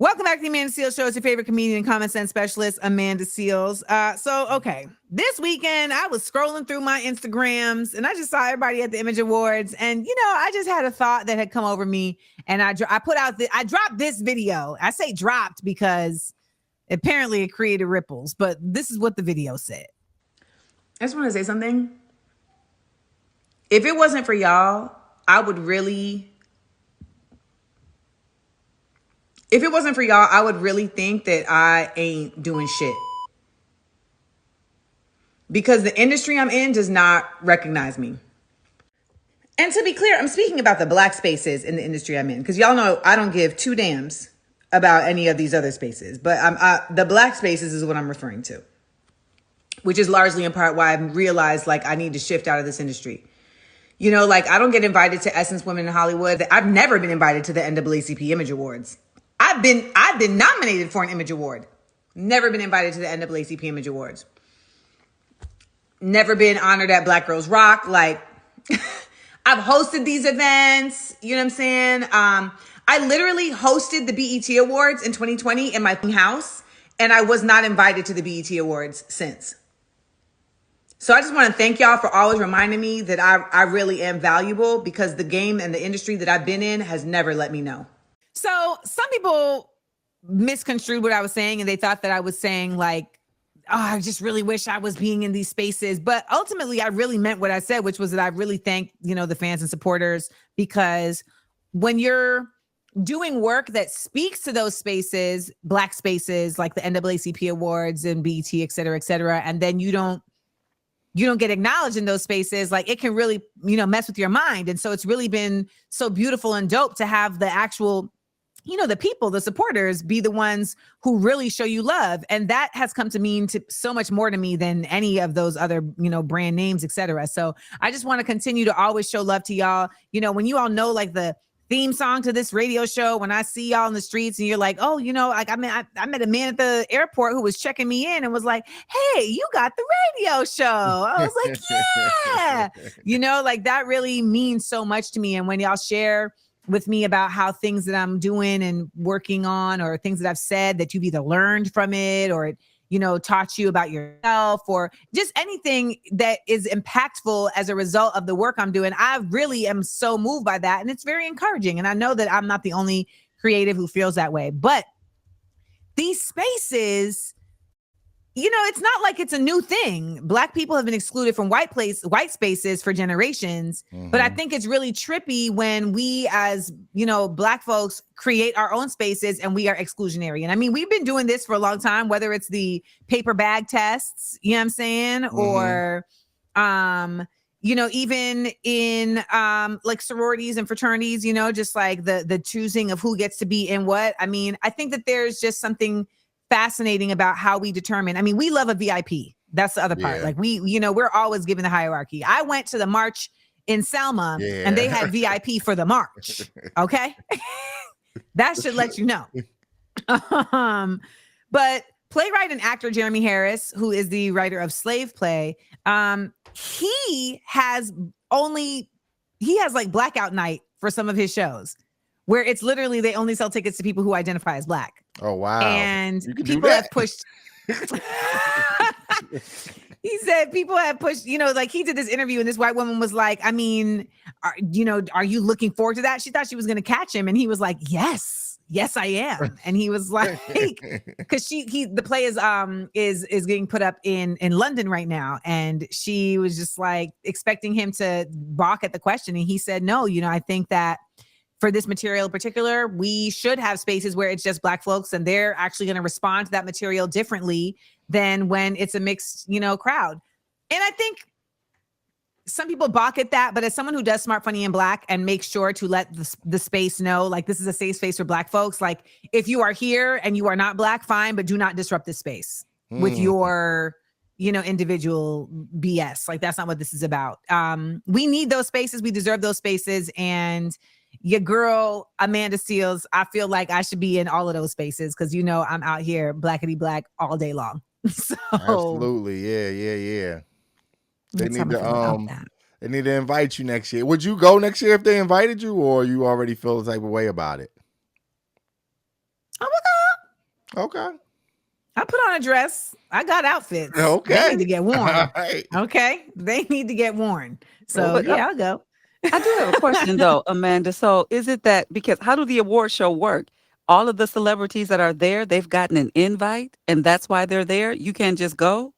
Welcome back to the Amanda Seales Show. It's your favorite comedian and common sense specialist, Amanda Seales. Okay, this weekend I was scrolling through my Instagrams and I just saw everybody at the Image Awards, and I just had a thought that had come over me, and I dropped this video. I say dropped because apparently it created ripples, but this is what the video said. I just want to say something. If it wasn't for y'all, I would really think that I ain't doing shit. Because the industry I'm in does not recognize me. And to be clear, I'm speaking about the black spaces in the industry I'm in. Because y'all know I don't give two damns about any of these other spaces. But the black spaces is what I'm referring to. Which is largely in part why I've realized I need to shift out of this industry. I don't get invited to Essence Women in Hollywood. I've never been invited to the NAACP Image Awards. I've been nominated for an Image Award. Never been invited to the NAACP Image Awards. Never been honored at Black Girls Rock. I've hosted these events. You know what I'm saying? I literally hosted the BET Awards in 2020 in my house, and I was not invited to the BET Awards since. So I just want to thank y'all for always reminding me that I really am valuable, because the game and the industry that I've been in has never let me know. So some people misconstrued what I was saying, and they thought that I was saying I just really wish I was being in these spaces. But ultimately, I really meant what I said, which was that I really thank, the fans and supporters, because when you're doing work that speaks to those spaces, black spaces like the NAACP Awards and BET, et cetera, and then you don't get acknowledged in those spaces, it can really, mess with your mind. And so it's really been so beautiful and dope to have the actual, the people, the supporters, be the ones who really show you love. And that has come to mean so much more to me than any of those other, brand names, et cetera. So I just want to continue to always show love to y'all. When you all know, the theme song to this radio show, when I see y'all in the streets and you're like, oh, I met a man at the airport who was checking me in and was like, hey, you got the radio show. I was like, yeah, that really means so much to me. And when y'all share with me about how things that I'm doing and working on, or things that I've said that you've either learned from it, or taught you about yourself, or just anything that is impactful as a result of the work I'm doing, I really am so moved by that. And it's very encouraging. And I know that I'm not the only creative who feels that way, but these spaces, it's not like it's a new thing. Black people have been excluded from white spaces for generations. Mm-hmm. But I think it's really trippy when we, as Black folks, create our own spaces and we are exclusionary. And I mean, we've been doing this for a long time, whether it's the paper bag tests, you know what I'm saying? Mm-hmm. Or, even in sororities and fraternities, just the choosing of who gets to be in what. I mean, I think that there's just something fascinating about how we determine. I mean, we love a VIP. That's the other part. We're always given the hierarchy. I went to the march in Selma and they had VIP for the march. Okay. That should let you know. But playwright and actor Jeremy Harris, who is the writer of Slave Play, he has blackout night for some of his shows, where it's literally they only sell tickets to people who identify as Black. Oh, wow. And people have pushed. He said people have pushed, he did this interview and this white woman was like, I mean, are you looking forward to that? She thought she was going to catch him. And he was like, yes, I am. And he was like, because the play is getting put up in London right now. And she was just like expecting him to balk at the question. And he said, no, I think that for this material in particular, we should have spaces where it's just Black folks and they're actually going to respond to that material differently than when it's a mixed, crowd. And I think some people balk at that, but as someone who does Smart, Funny, and Black and makes sure to let the space know, this is a safe space for Black folks. If you are here and you are not Black, fine, but do not disrupt this space with your, individual BS. That's not what this is about. We need those spaces. We deserve those spaces. And your girl, Amanda Seales, I feel like I should be in all of those spaces because, I'm out here blackity black all day long. So absolutely. Yeah. They need to invite you next year. Would you go next year if they invited you, or you already feel the type of way about it? I would go. Okay. I put on a dress. I got outfits. Okay. They need to get worn. Right. Okay. They need to get worn. So But, yeah, I'll go. I do have a question though, Amanda. So is it that because how do the award show work? All of the celebrities that are there, they've gotten an invite, and that's why they're there. You can't just go.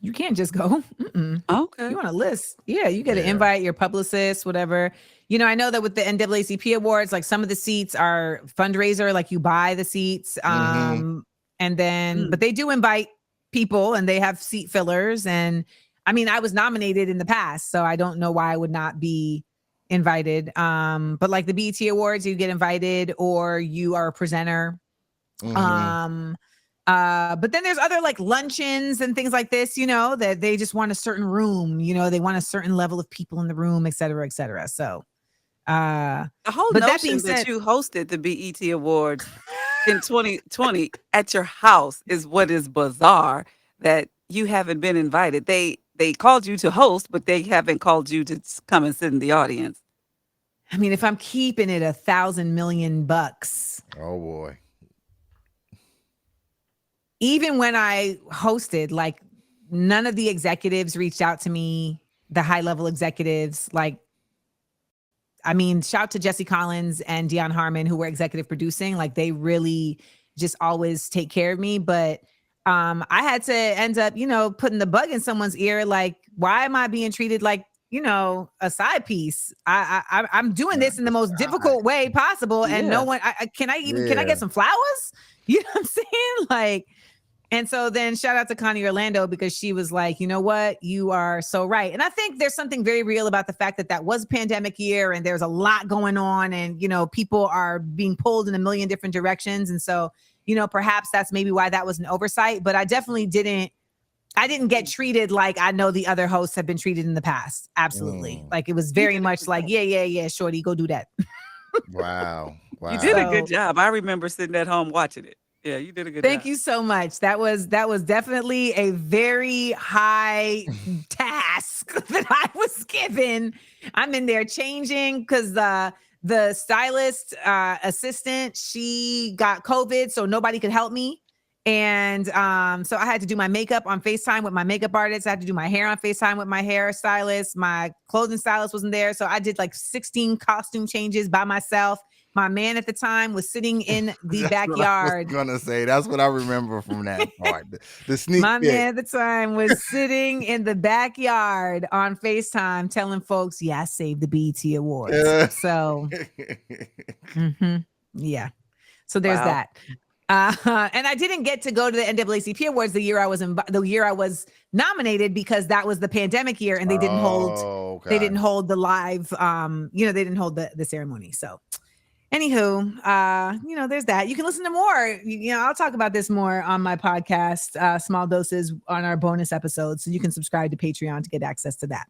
You can't just go. Okay. You want a list. Yeah, you get to Yeah. invite your publicist, whatever. You know, I know that with the NAACP awards, like some of the seats are fundraiser, like you buy the seats. And then, but they do invite people and they have seat fillers. And I mean, I was nominated in the past, so I don't know why I would not be invited. But like the BET Awards, you get invited or you are a presenter. But then there's other like luncheons and things like this, you know, that they just want a certain room, you know, they want a certain level of people in the room, et cetera, et cetera. So, The whole but that notion being that said, you hosted the BET Awards in 2020 at your house is what is bizarre. That you haven't been invited. They called you to host, but they haven't called you to come and sit in the audience. I mean, if I'm keeping it $1,000 million bucks, Oh boy. even when I hosted, like none of the executives reached out to me, the high level executives. Like, I mean, shout to Jesse Collins and Dion Harmon, who were executive producing. Like, they really just always take care of me. But I had to end up, you know, putting the bug in someone's ear. Like, why am I being treated like, you know, a side piece? I'm doing this in the most difficult way possible, and no one. Can I get some flowers? You know what I'm saying? Like. And so then shout out to Connie Orlando, because she was like, you know what? You are so right. And I think there's something very real about the fact that that was a pandemic year and there's a lot going on and, you know, people are being pulled in a million different directions. And so, you know, perhaps that's maybe why that was an oversight, but I definitely didn't get treated like I know the other hosts have been treated in the past. Absolutely. Like it was very much like, yeah, shorty, go do that. Wow. You did a So- good job. I remember sitting at home watching it. Yeah, you did a good Thank job. you so much. That was definitely a very high task that I was given. I'm in there changing because the stylist assistant, she got COVID, so nobody could help me. And so I had to do my makeup on FaceTime with my makeup artist. I had to do my hair on FaceTime with my hairstylist. My clothing stylist wasn't there. So I did like 16 costume changes by myself. My man at the time was sitting in the backyard. I was gonna say that's what I remember from that part. The sneak My peek. man at the time was sitting in the backyard on FaceTime telling folks, yeah, I saved the BET Awards. Yeah. So, yeah. So there's Wow. that. And I didn't get to go to the NAACP Awards the year I was nominated because that was the pandemic year and they didn't hold okay. the live they didn't hold the ceremony. So anywho, there's that. You can listen to more. I'll talk about this more on my podcast, Small Doses, on our bonus episodes. So you can subscribe to Patreon to get access to that.